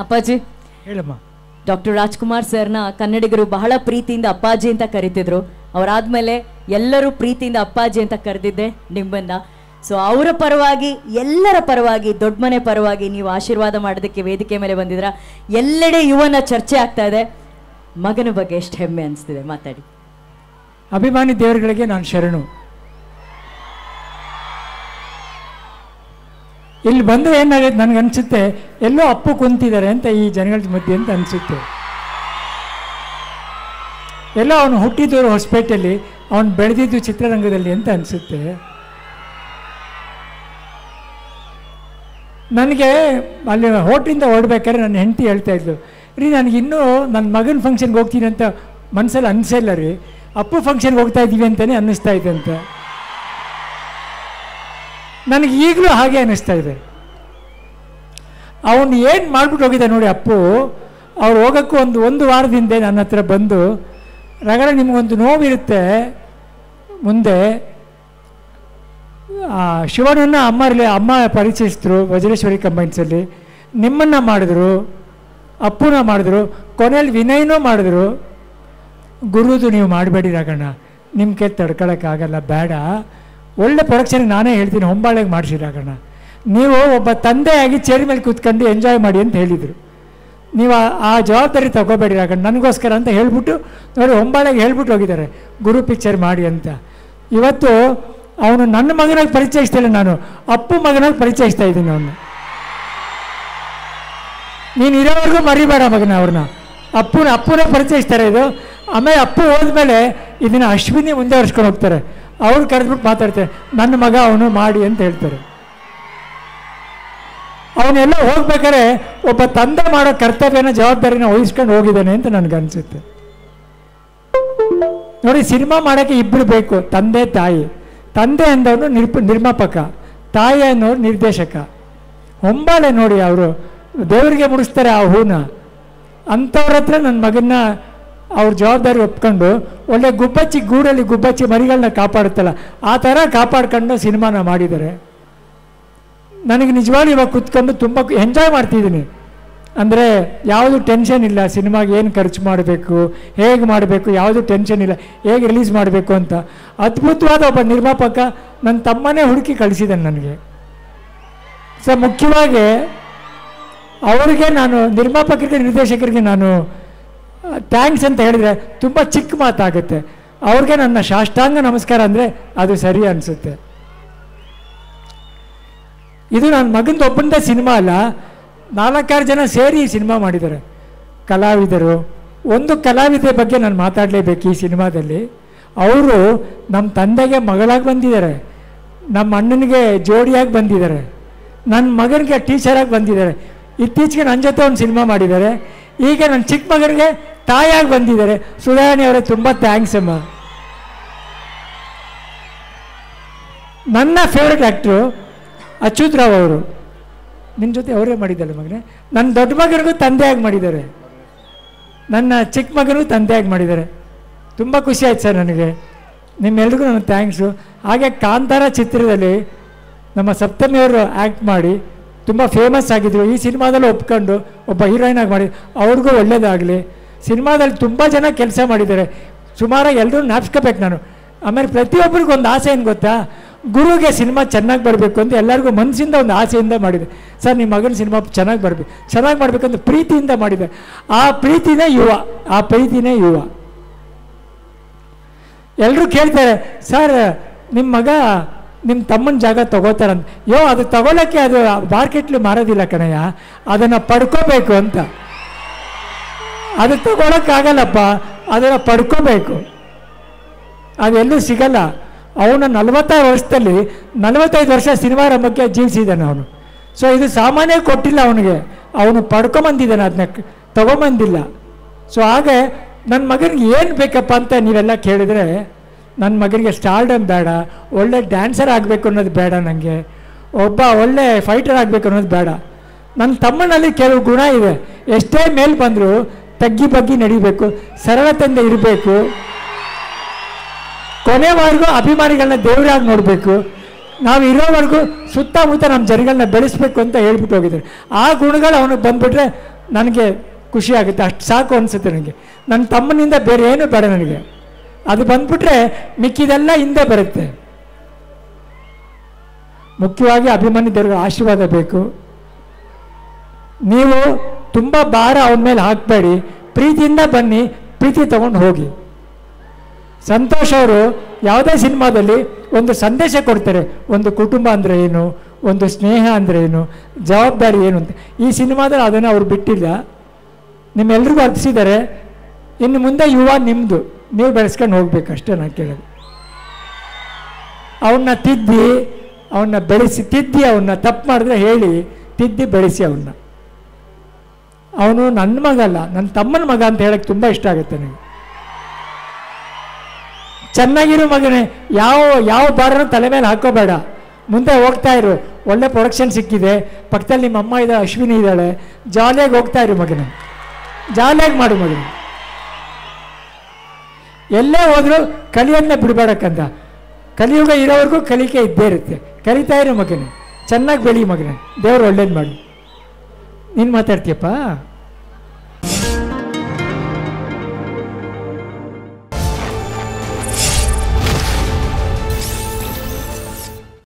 ಅಪ್ಪಾಜಿ ಹೇಳಮ್ಮ. ಡಾಕ್ಟರ್ ರಾಜ್ಕುಮಾರ್ ಸರ್ನ ಕನ್ನಡಿಗರು ಬಹಳ ಪ್ರೀತಿಯಿಂದ ಅಪ್ಪಾಜಿ ಅಂತ ಕರಿತಿದ್ರು. ಅವರಾದ್ಮೇಲೆ ಎಲ್ಲರೂ ಪ್ರೀತಿಯಿಂದ ಅಪ್ಪಾಜಿ ಅಂತ ಕರೆದಿದ್ದೆ ನಿಮ್ಮನ್ನ. ಸೊ ಅವರ ಪರವಾಗಿ, ಎಲ್ಲರ ಪರವಾಗಿ, ದೊಡ್ಡ ಮನೆ ಪರವಾಗಿ ನೀವು ಆಶೀರ್ವಾದ ಮಾಡೋದಕ್ಕೆ ವೇದಿಕೆ ಮೇಲೆ ಬಂದಿದ್ರ. ಎಲ್ಲೆಡೆ ಯುವನ ಚರ್ಚೆ ಆಗ್ತಾ ಇದೆ. ಮಗನ ಬಗ್ಗೆ ಎಷ್ಟು ಹೆಮ್ಮೆ ಅನಿಸ್ತಿದೆ, ಮಾತಾಡಿ. ಅಭಿಮಾನಿ ದೇವರುಗಳಿಗೆ ನಾನು ಶರಣು. ಇಲ್ಲಿ ಬಂದರೆ ಏನಾಗುತ್ತೆ ನನಗೆ ಅನಿಸುತ್ತೆ, ಎಲ್ಲೋ ಅಪ್ಪು ಕುಂತಿದ್ದಾರೆ ಅಂತ ಈ ಜನಗಳ ಮಧ್ಯೆ ಅಂತ ಅನಿಸುತ್ತೆ. ಎಲ್ಲೋ ಅವನು ಹುಟ್ಟಿದವರು ಹೊಸಪೇಟೆಯಲ್ಲಿ, ಅವನು ಬೆಳೆದಿದ್ದು ಚಿತ್ರರಂಗದಲ್ಲಿ ಅಂತ ಅನಿಸುತ್ತೆ. ನನಗೆ ಅಲ್ಲಿ ಹೋಟ್ಲಿಂದ ಹೊರಡ್ಬೇಕಾದ್ರೆ ನನ್ನ ಹೆಂಡತಿ ಹೇಳ್ತಾ ಇದ್ಲು, ರೀ ನನಗೆ ಇನ್ನೂ ನನ್ನ ಮಗನ ಫಂಕ್ಷನ್ಗೆ ಹೋಗ್ತೀನಿ ಅಂತ ಮನಸ್ಸಲ್ಲಿ ಅನಿಸಿಲ್ಲ ರೀ, ಅಪ್ಪು ಫಂಕ್ಷನ್ಗೆ ಹೋಗ್ತಾ ಇದ್ದೀವಿ ಅಂತಲೇ ಅನ್ನಿಸ್ತಾ ಇದೆ ಅಂತ. ನನಗೆ ಈಗಲೂ ಹಾಗೆ ಅನ್ನಿಸ್ತಾ ಇದೆ. ಅವನು ಏನು ಮಾಡ್ಬಿಟ್ಟು ಹೋಗಿದ್ದ ನೋಡಿ ಅಪ್ಪು. ಅವ್ರು ಹೋಗೋಕ್ಕೂ ಒಂದು ವಾರದಿಂದ ನನ್ನ ಹತ್ರ ಬಂದು, ರಗಡ ನಿಮಗೊಂದು ನೋವಿರುತ್ತೆ ಮುಂದೆ. ಶಿವನನ್ನು ಅಮ್ಮ ಪರಿಚಯಿಸಿದ್ರು ವಜ್ರೇಶ್ವರಿ ಕಂಬೈನ್ಸಲ್ಲಿ, ನಿಮ್ಮನ್ನು ಮಾಡಿದ್ರು, ಅಪ್ಪುನ ಮಾಡಿದ್ರು, ಕೊನೆಯಲ್ಲಿ ವಿನಯನೂ ಮಾಡಿದ್ರು. ಗುರುದು ನೀವು ಮಾಡಬೇಡಿ ರಾಗಣ್ಣ, ನಿಮ್ಮ ಕೈ ತಡ್ಕೊಳಕ್ಕಾಗಲ್ಲ, ಬೇಡ, ಒಳ್ಳೆ ಪ್ರೊಡಕ್ಷನ್ಗೆ ನಾನೇ ಹೇಳ್ತೀನಿ, ಹೊಂಬಾಳೆಗೆ ಮಾಡಿಸಿ ರಾಗಣ್ಣ, ನೀವು ಒಬ್ಬ ತಂದೆಯಾಗಿ ಚೇರ್ ಮೇಲೆ ಕೂತ್ಕೊಂಡು ಎಂಜಾಯ್ ಮಾಡಿ ಅಂತ ಹೇಳಿದರು. ನೀವು ಆ ಜವಾಬ್ದಾರಿ ತಗೋಬೇಡಿ ರಾಗಣ್ಣ ನನಗೋಸ್ಕರ ಅಂತ ಹೇಳ್ಬಿಟ್ಟು ನೋಡಿ ಹೊಂಬಾಳೆಗೆ ಹೇಳ್ಬಿಟ್ಟು ಹೋಗಿದ್ದಾರೆ ಗುರು ಪಿಕ್ಚರ್ ಮಾಡಿ ಅಂತ. ಇವತ್ತು ಅವನು ನನ್ನ ಮಗನಾಗಿ ಪರಿಚಯಿಸ್ತಿಲ್ಲ, ನಾನು ಅಪ್ಪು ಮಗನಾಗಿ ಪರಿಚಯಿಸ್ತಾ ಇದ್ದೀನಿ ಅವನು. ನೀನು ಇರೋವರೆಗೂ ಮರಿಬೇಡ ಮಗನ, ಅವ್ರನ್ನ ಅಪ್ಪುನೇ ಪರಿಚಯಿಸ್ತಾರೆ. ಇದು ಆಮೇಲೆ ಅಪ್ಪು ಹೋದ್ಮೇಲೆ ಇದನ್ನು ಅಶ್ವಿನಿ ಮುಂದೆ ಹೊರ್ಸ್ಕೊಂಡು ಹೋಗ್ತಾರೆ. ಅವ್ರು ಕರೆದ್ಬಿಟ್ಟು ಮಾತಾಡ್ತಾರೆ, ನನ್ನ ಮಗ ಅವನು ಮಾಡಿ ಅಂತ ಹೇಳ್ತಾರೆ. ಅವನೆಲ್ಲ ಹೋಗ್ಬೇಕಾದ್ರೆ ಒಬ್ಬ ತಂದೆ ಮಾಡೋ ಕರ್ತವ್ಯನ ಜವಾಬ್ದಾರಿನ ವಹಿಸ್ಕೊಂಡು ಹೋಗಿದ್ದಾನೆ ಅಂತ ನನಗನ್ಸುತ್ತೆ. ನೋಡಿ, ಸಿನಿಮಾ ಮಾಡೋಕ್ಕೆ ಇಬ್ಬರು ಬೇಕು, ತಂದೆ ತಾಯಿ. ತಂದೆ ಅಂದವನು ನಿರ್ಮಾಪಕ, ತಾಯಿ ಅನ್ನೋರು ನಿರ್ದೇಶಕ. ಹೊಂಬಾಳೆ ನೋಡಿ, ಅವರು ದೇವರಿಗೆ ಮುಡಿಸ್ತಾರೆ ಆ ಹೂನ. ಅಂಥವ್ರ ಹತ್ರ ನನ್ನ ಮಗನ್ನ ಅವ್ರ ಜವಾಬ್ದಾರಿ ಒಪ್ಕೊಂಡು ಒಳ್ಳೆ ಗೂಡಲ್ಲಿ ಗುಬ್ಬಚ್ಚಿ ಮರಿಗಳನ್ನ ಕಾಪಾಡುತ್ತಲ್ಲ, ಆ ಥರ ಕಾಪಾಡ್ಕೊಂಡು ಸಿನಿಮಾನ ಮಾಡಿದ್ದಾರೆ. ನನಗೆ ನಿಜವಾಗ್ಲೂ ಇವಾಗ ಕೂತ್ಕೊಂಡು ತುಂಬ ಎಂಜಾಯ್ ಮಾಡ್ತಿದ್ದೀನಿ. ಅಂದರೆ ಯಾವುದು ಟೆನ್ಷನ್ ಇಲ್ಲ, ಸಿನಿಮಾಗೆ ಏನು ಖರ್ಚು ಮಾಡಬೇಕು, ಹೇಗೆ ಮಾಡಬೇಕು, ಯಾವುದು ಟೆನ್ಷನ್ ಇಲ್ಲ, ಹೇಗೆ ರಿಲೀಸ್ ಮಾಡಬೇಕು ಅಂತ. ಅದ್ಭುತವಾದ ಒಬ್ಬ ನಿರ್ಮಾಪಕ ನನ್ನ ತಮ್ಮನೇ ಹುಡುಕಿ ಕಳಿಸಿದ್ದಾನೆ ನನಗೆ. ಸೊ ಮುಖ್ಯವಾಗಿ ಅವರಿಗೆ ನಾನು, ನಿರ್ಮಾಪಕರಿಗೆ, ನಿರ್ದೇಶಕರಿಗೆ ನಾನು ಥ್ಯಾಂಕ್ಸ್ ಅಂತ ಹೇಳಿದ್ರೆ ತುಂಬ ಚಿಕ್ಕ ಮಾತಾಗುತ್ತೆ. ಅವ್ರಿಗೆ ನನ್ನ ಸಾಷ್ಟಾಂಗ ನಮಸ್ಕಾರ ಅಂದರೆ ಅದು ಸರಿ ಅನಿಸುತ್ತೆ. ಇದು ನನ್ನ ಮಗಂದು ಒಬ್ಬಂದೇ ಸಿನಿಮಾ ಅಲ್ಲ, 4-6 ಜನ ಸೇರಿ ಈ ಸಿನಿಮಾ ಮಾಡಿದ್ದಾರೆ ಕಲಾವಿದರು. ಒಂದು ಕಲಾವಿದೆ ಬಗ್ಗೆ ನಾನು ಮಾತಾಡಲೇಬೇಕು ಈ ಸಿನಿಮಾದಲ್ಲಿ. ಅವರು ನಮ್ಮ ತಂದೆಗೆ ಮಗಳಾಗಿ ಬಂದಿದ್ದಾರೆ, ನಮ್ಮ ಅಣ್ಣನಿಗೆ ಜೋಡಿಯಾಗಿ ಬಂದಿದ್ದಾರೆ, ನನ್ನ ಮಗನಿಗೆ ಟೀಚರಾಗಿ ಬಂದಿದ್ದಾರೆ. ಇತ್ತೀಚೆಗೆ ನನ್ನ ಜೊತೆ ಒಂದು ಸಿನಿಮಾ ಮಾಡಿದ್ದಾರೆ. ಈಗ ನನ್ನ ಚಿಕ್ಕ ಮಗನಿಗೆ ತಾಯಿಯಾಗಿ ಬಂದಿದ್ದಾರೆ. ಸುಧಾರಾಣಿ ಅವರೇ ತುಂಬ ಥ್ಯಾಂಕ್ಸ್ ಅಮ್ಮ. ನನ್ನ ಫೇವ್ರೆಟ್ ಆ್ಯಕ್ಟ್ರು ಅಚ್ಯುತ್ ರಾವ್ ಅವರು, ನಿನ್ನ ಜೊತೆ ಅವರೇ ಮಾಡಿದ್ದಾರೆ ಮಗನೇ. ನನ್ನ ದೊಡ್ಡ ಮಗನಿಗೂ ತಂದೆಯಾಗಿ ಮಾಡಿದ್ದಾರೆ, ನನ್ನ ಚಿಕ್ಕ ಮಗನಿಗೂ ತಂದೆಯಾಗಿ ಮಾಡಿದ್ದಾರೆ. ತುಂಬ ಖುಷಿ ಆಯ್ತು ಸರ್ ನನಗೆ. ನಿಮ್ಮೆಲ್ರಿಗೂ ನನ್ನ ಥ್ಯಾಂಕ್ಸು. ಹಾಗೆ ಕಾಂತಾರ ಚಿತ್ರದಲ್ಲಿ ನಮ್ಮ ಸಪ್ತಮಿಯವರು ಆ್ಯಕ್ಟ್ ಮಾಡಿ ತುಂಬ ಫೇಮಸ್ ಆಗಿದ್ರು. ಈ ಸಿನಿಮಾದಲ್ಲಿ ಒಪ್ಕೊಂಡು ಒಬ್ಬ ಹೀರೋಯಿನಾಗಿ ಮಾಡಿ, ಅವ್ರಿಗೂ ಒಳ್ಳೇದಾಗಲಿ. ಸಿನಿಮಾದಲ್ಲಿ ತುಂಬ ಜನ ಕೆಲಸ ಮಾಡಿದ್ದಾರೆ, ಸುಮಾರಾಗಿ ಎಲ್ಲರೂ ಜ್ಞಾಪಿಸ್ಕೋಬೇಕು ನಾನು. ಆಮೇಲೆ ಪ್ರತಿಯೊಬ್ಬರಿಗೂ ಒಂದು ಆಸೆ ಏನು ಗೊತ್ತಾ, ಗುರುಗೆ ಸಿನಿಮಾ ಚೆನ್ನಾಗಿ ಬರಬೇಕು ಅಂತ ಎಲ್ಲರಿಗೂ ಮನಸ್ಸಿಂದ ಒಂದು ಆಸೆಯಿಂದ ಮಾಡಿದೆ. ಸರ್ ನಿಮ್ಮ ಮಗನ ಸಿನಿಮಾ ಚೆನ್ನಾಗಿ ಮಾಡಬೇಕಂತ ಪ್ರೀತಿಯಿಂದ ಮಾಡಿದೆ. ಆ ಪ್ರೀತಿನೇ ಯುವ. ಎಲ್ಲರೂ ಕೇಳ್ತಾರೆ, ಸರ್ ನಿಮ್ಮ ಮಗ ನಿಮ್ಮ ತಮ್ಮನ ಜಾಗ ತಗೋತಾರಂತ. ಅದು ತಗೊಳ್ಳೋಕ್ಕೆ ಅದು ಮಾರ್ಕೆಟ್ಲಿ ಮಾರೋದಿಲ್ಲ ಕಣಯ್ಯ, ಅದನ್ನು ಪಡ್ಕೋಬೇಕು ಅಂತ. ಅದು ತಗೊಳಕ್ಕಾಗಲ್ಲಪ್ಪ, ಅದನ್ನು ಪಡ್ಕೋಬೇಕು, ಅದೆಲ್ಲೂ ಸಿಗಲ್ಲ. ಅವನ 45 ವರ್ಷದಲ್ಲಿ 45 ವರ್ಷ ಸಿನಿಮಾ ರಂಗಕ್ಕೆ ಜೀವಿಸಿದ್ದಾನೆ ಅವನು. ಸೊ ಇದು ಸಾಮಾನ್ಯ ಕೊಟ್ಟಿಲ್ಲ ಅವನಿಗೆ, ಅವನು ಪಡ್ಕೊಂಬಂದಿದ್ದಾನೆ, ಅದನ್ನ ತಗೊಂಬಂದಿಲ್ಲ. ಸೊ ಹಾಗೆ ನನ್ನ ಮಗನಿಗೆ ಏನು ಬೇಕಪ್ಪ ಅಂತ ನೀವೆಲ್ಲ ಕೇಳಿದರೆ, ನನ್ನ ಮಗನಿಗೆ ಸ್ಟಾರ್ಡಮ್ ಬೇಡ, ಒಳ್ಳೆ ಡ್ಯಾನ್ಸರ್ ಆಗಬೇಕು ಅನ್ನೋದು ಬೇಡ, ನನಗೆ ಒಬ್ಬ ಒಳ್ಳೆ ಫೈಟರ್ ಆಗಬೇಕು ಅನ್ನೋದು ಬೇಡ. ನನ್ನ ತಮ್ಮನಲ್ಲಿ ಕೆಲವು ಗುಣ ಇದೆ. ಎಷ್ಟೇ ಮೇಲೆ ಬಂದರೂ ತಗ್ಗಿ ಬಗ್ಗಿ ನಡಿಬೇಕು, ಸರಳತೆಯಿಂದ ಇರಬೇಕು, ಕೊನೆವರೆಗೂ ಅಭಿಮಾನಿಗಳನ್ನ ದೇವರಾಗಿ ನೋಡಬೇಕು, ನಾವು ಇರೋವರೆಗೂ ಸುತ್ತಮುತ್ತ ನಮ್ಮ ಜನಗಳನ್ನ ಬೆಳೆಸಬೇಕು ಅಂತ ಹೇಳ್ಬಿಟ್ಟು ಹೋಗಿದ್ದಾರೆ. ಆ ಗುಣಗಳು ಅವನಿಗೆ ಬಂದುಬಿಟ್ರೆ ನನಗೆ ಖುಷಿ ಆಗುತ್ತೆ, ಅಷ್ಟು ಸಾಕು ಅನಿಸುತ್ತೆ ನನಗೆ. ನನ್ನ ತಮ್ಮನಿಂದ ಬೇರೆ ಏನೂ ಬೇಡ ನನಗೆ. ಅದು ಬಂದ್ಬಿಟ್ರೆ ಮಿಕ್ಕಿದೆಲ್ಲ ಹಿಂದೆ ಬರುತ್ತೆ. ಮುಖ್ಯವಾಗಿ ಅಭಿಮಾನಿ ದೇವರ ಆಶೀರ್ವಾದ ಬೇಕು. ನೀವು ತುಂಬ ಭಾರ ಅವನ ಮೇಲೆ ಹಾಕಬೇಡಿ, ಪ್ರೀತಿಯಿಂದ ಬನ್ನಿ, ಪ್ರೀತಿ ತಗೊಂಡು ಹೋಗಿ. ಸಂತೋಷ್ ಅವರು ಯಾವುದೇ ಸಿನಿಮಾದಲ್ಲಿ ಒಂದು ಸಂದೇಶ ಕೊಡ್ತಾರೆ, ಒಂದು ಕುಟುಂಬ ಅಂದರೆ ಏನು, ಒಂದು ಸ್ನೇಹ ಅಂದರೆ ಏನು, ಜವಾಬ್ದಾರಿ ಏನು ಅಂತ. ಈ ಸಿನಿಮಾದಲ್ಲಿ ಅದನ್ನು ಅವರು ಬಿಟ್ಟಿಲ್ಲ, ನಿಮ್ಮೆಲ್ರಿಗೂ ಅರ್ಪಿಸಿದ್ದಾರೆ. ಇನ್ನು ಮುಂದೆ ಯುವ ನಿಮ್ಮದು, ನೀವು ಬೆಳೆಸ್ಕೊಂಡು ಹೋಗ್ಬೇಕು ಅಷ್ಟೇ ನಾನು ಕೇಳೋದು. ಅವನ್ನ ತಿದ್ದಿ, ಅವನ್ನ ಬೆಳೆಸಿ, ಅವನ್ನ ತಪ್ಪು ಮಾಡಿದ್ರೆ ಹೇಳಿ ತಿದ್ದಿ ಬೆಳೆಸಿ ಅವನ್ನ. ಅವನು ನನ್ನ ಮಗ ಅಲ್ಲ, ನನ್ನ ತಮ್ಮನ ಮಗ ಅಂತ ಹೇಳಕ್ಕೆ ತುಂಬ ಇಷ್ಟ ಆಗುತ್ತೆ ನನಗೆ. ಚೆನ್ನಾಗಿರೋ ಮಗನೇ, ಯಾವ ಭಾರನೂ ತಲೆ ಮೇಲೆ ಹಾಕೋಬೇಡ, ಮುಂದೆ ಹೋಗ್ತಾ ಇರು. ಒಳ್ಳೆ ಪ್ರೊಡಕ್ಷನ್ ಸಿಕ್ಕಿದೆ, ಪಕ್ಕದಲ್ಲಿ ನಿಮ್ಮ ಅಮ್ಮ ಇದ್ದಾಳೆ, ಅಶ್ವಿನಿ ಇದ್ದಾಳೆ, ಜಾಲಿಯಾಗಿ ಹೋಗ್ತಾ ಇರು ಮಗನೇ, ಜಾಲಿಯಾಗಿ ಮಾಡು ಮಗನೇ. ಎಲ್ಲೇ ಹೋದರೂ ಕಲಿಯೋದನ್ನ ಬಿಡಬೇಡಕ್ಕಂತ. ಕಲಿಯುಗ ಇರೋವರೆಗೂ ಕಲಿಕೆ ಇದ್ದೇ ಇರುತ್ತೆ. ಕಲಿತಾ ಇರು ಮಗನೇ, ಚೆನ್ನಾಗಿ ಬೆಳಿ ಮಗನೇ, ದೇವರು ಒಳ್ಳೇದು ಮಾಡು. ನೀನು ಮಾತಾಡ್ತೀಯಪ್ಪ.